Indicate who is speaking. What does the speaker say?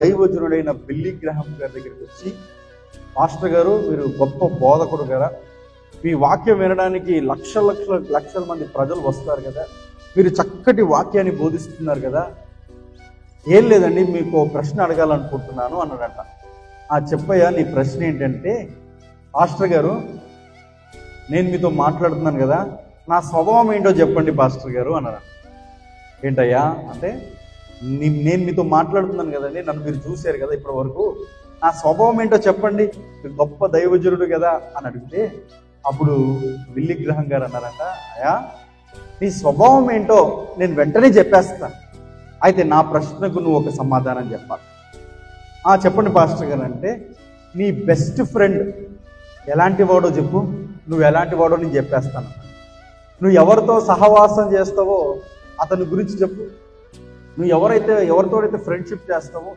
Speaker 1: దైవజనుడైన Billy గ్రహాం గారి దగ్గరికి వచ్చి, మాస్టర్ గారు మీరు గొప్ప బోధకుడు కదా, మీ వాక్యం వినడానికి లక్షల మంది ప్రజలు వస్తారు కదా, మీరు చక్కటి వాక్యాన్ని బోధిస్తున్నారు కదా, ఏం లేదండి మీకు ఒక ప్రశ్న అడగాలనుకుంటున్నాను అన్నాడట. చెప్పయ్యా నీ ప్రశ్న ఏంటంటే, పాస్టర్ గారు నేను మీతో మాట్లాడుతున్నాను కదా, నా స్వభావం ఏంటో చెప్పండి పాస్టర్ గారు అన్నాడు. ఏంటయ్యా అంటే, నేను మీతో మాట్లాడుతున్నాను కదండి, నన్ను మీరు చూశారు కదా ఇప్పటి వరకు, నా స్వభావం ఏంటో చెప్పండి, మీరు గొప్ప దైవజనుడు కదా అని అడిగితే, అప్పుడు బిల్లీ గ్రహాం గారు అన్నారంట, అయ్యా నీ స్వభావం ఏంటో నేను వెంటనే చెప్పేస్తాను, అయితే నా ప్రశ్నకు నువ్వు ఒక సమాధానం చెప్పాలి. చెప్పండి పాస్టర్ గారు అంటే, నీ బెస్ట్ ఫ్రెండ్ ఎలాంటి వాడో చెప్పు, నువ్వు ఎలాంటి వాడో నేను చెప్పేస్తాను. నువ్వు ఎవరితో సహవాసం చేస్తావో అతని గురించి చెప్పు, నువ్వు ఎవరితో అయితే ఫ్రెండ్షిప్ చేస్తావో